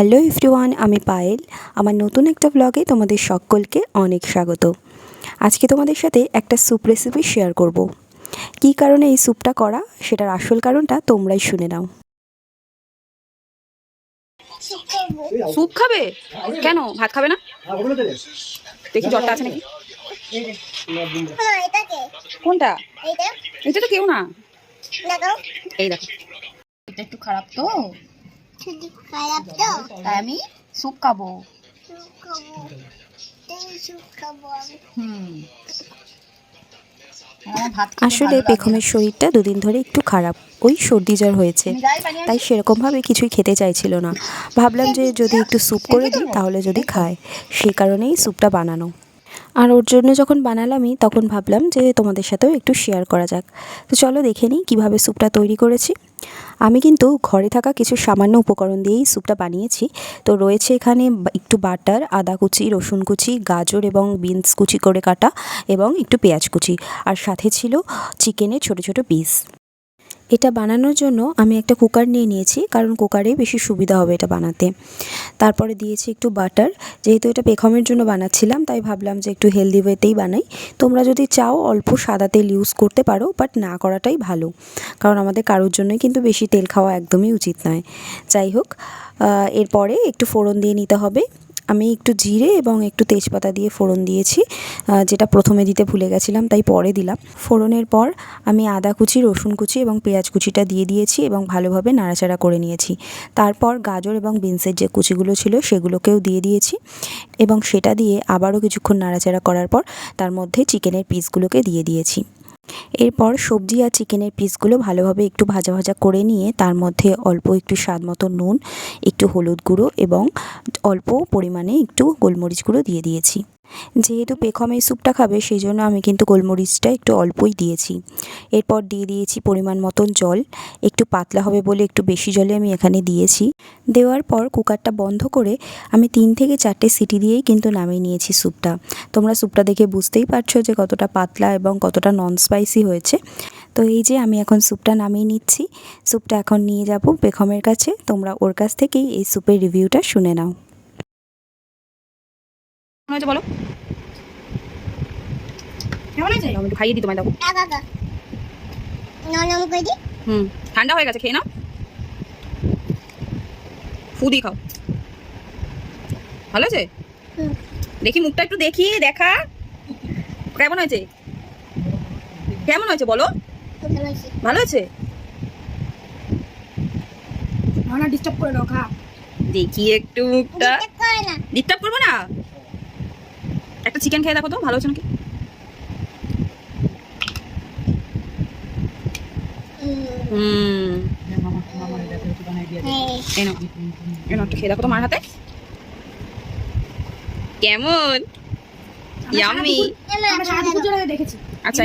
Hello everyone, আমি পায়েল। আমার নতুন একটা ব্লগে তোমাদের সকলকে অনেক স্বাগত। আজকে তোমাদের সাথে একটা স্যুপ রেসিপি শেয়ার করব। কী কারণে এই স্যুপটা করা, সেটার আসল কারণটা তোমরাই শুনে নাও। স্যুপ খাবে? কেন ভাত খাবে না? দেখি জ্বরটা আছে নাকি। কোনটা? এটা তো কেউ না। এই দেখো, এটা একটু খারাপ তো, তাই আমি স্যুপ খাবো। আসলে পেখমের শরীরটা দুদিন ধরে একটু খারাপ, ওই সর্দি জ্বর হয়েছে, তাই সেরকমভাবে কিছুই খেতে চাইছিল না। ভাবলাম যে যদি একটু স্যুপ করে দিই তাহলে যদি খায়, সেই কারণেই স্যুপটা বানানো। আর ওর জন্য যখন বানালামই তখন ভাবলাম যে তোমাদের সাথেও একটু শেয়ার করা যাক। তো চলো দেখে নিই কীভাবে স্যুপটা তৈরি করেছি। আমি কিন্তু ঘরে থাকা কিছু সামান্য উপকরণ দিয়েই স্যুপটা বানিয়েছি। তো রয়েছে এখানে একটু বাটার, আদা কুচি, রসুন কুচি, গাজর এবং বিনস কুচি করে কাটা এবং একটু পেঁয়াজ কুচি, আর সাথে ছিল চিকেনের ছোট ছোট পিস। এটা বানানোর জন্য আমি একটা কুকার নিয়ে নিয়েছি, কারণ কুকারেই বেশি সুবিধা হবে এটা বানাতে। তারপরে দিয়েছি একটু বাটার, যেহেতু এটা পেখমের জন্য বানাচ্ছিলাম তাই ভাবলাম যে একটু হেলদি ওয়েতেই বানাই। তোমরা যদি চাও অল্প সাদা তেল ইউজ করতে পারো, বাট না করাটাই ভালো, কারণ আমাদের কারোর জন্যই কিন্তু বেশি তেল খাওয়া একদমই উচিত নয়। যাই হোক, এরপরে একটু ফোড়ন দিয়ে নিতে হবে। আমি একটু জিরে এবং একটু তেজপাতা দিয়ে ফোড়ন দিয়েছি, যেটা প্রথমে দিতে ভুলে গেছিলাম তাই পরে দিলাম। ফোড়নের পর আমি আদা কুচি, রসুন কুচি এবং পেঁয়াজ কুচিটা দিয়ে দিয়েছি এবং ভালোভাবে নাড়াচাড়া করে নিয়েছি। তারপর গাজর এবং বিনসের যে কুচিগুলো ছিল সেগুলোকেও দিয়ে দিয়েছি এবং সেটা দিয়ে আবারও কিছুক্ষণ নাড়াচাড়া করার পর তার মধ্যে চিকেনের পিসগুলোকে দিয়ে দিয়েছি। এরপর সবজি আর চিকেনের পিসগুলো ভালোভাবে একটু ভাজা ভাজা করে নিয়ে তার মধ্যে অল্প একটু স্বাদ মতো নুন, একটু হলুদ গুঁড়ো এবং অল্প পরিমাণে একটু গোলমরিচ গুঁড়ো দিয়ে দিয়েছি। যেহেতু পেখম এই স্যুপটা খাবে সেই জন্য আমি কিন্তু গোলমরিচটা একটু অল্পই দিয়েছি। এরপর দিয়ে দিয়েছি পরিমাণ মতন জল, একটু পাতলা হবে বলে একটু বেশি জলে আমি এখানে দিয়েছি। দেওয়ার পর কুকারটা বন্ধ করে আমি 3 থেকে 4টে সিটি দিয়েই কিন্তু নামিয়ে নিয়েছি স্যুপটা। তোমরা স্যুপটা দেখে বুঝতেই পারছো যে কতটা পাতলা এবং কতটা নন স্পাইসি হয়েছে। তো এই যে আমি এখন স্যুপটা নামিয়ে নিচ্ছি। স্যুপটা এখন নিয়ে যাব পেখমের কাছে, তোমরা ওর কাছ থেকেই এই স্যুপের রিভিউটা শুনে নাও। বলো কেমন হয়েছে? একটু খাইয়ে দিই তোমায়, দাও। ঠান্ডা হয়ে গেছে, খেয়ে নাও। ফু দিয়ে খাও। ভালো আছে? দেখি মুখটা একটু দেখি, দেখা কেমন হয়েছে। কেমন হয়েছে বলো? ভালো আছে? না ডিস্টার্ব করে দাও, খা। দেখি একটু মুখটা। ডিস্টার্ব করবো না। একটা চিকেন খেয়ে দেখো তো ভালো হচ্ছে নাকি। একটু খেয়ে দেখো তো মার হাতে কেমন। ইয়াম্মি। আচ্ছা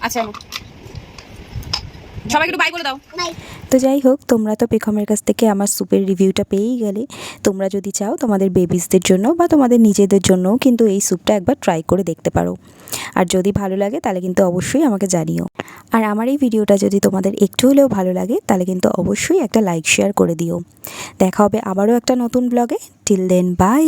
আচ্ছা, সবাইকে একটু বাই বলে দাও। তো যাই হোক, তোমরা তো পেখমের কাছ থেকে আমার স্যুপের রিভিউটা পেয়েই গেলে। তোমরা যদি চাও তোমাদের বেবিসদের জন্য বা তোমাদের নিজেদের জন্যও কিন্তু এই স্যুপটা একবার ট্রাই করে দেখতে পারো। আর যদি ভালো লাগে তাহলে কিন্তু অবশ্যই আমাকে জানিও। আর আমার এই ভিডিওটা যদি তোমাদের একটু হলেও ভালো লাগে তাহলে কিন্তু অবশ্যই একটা লাইক শেয়ার করে দিও। দেখা হবে আবারও একটা নতুন ব্লগে। Till then, by.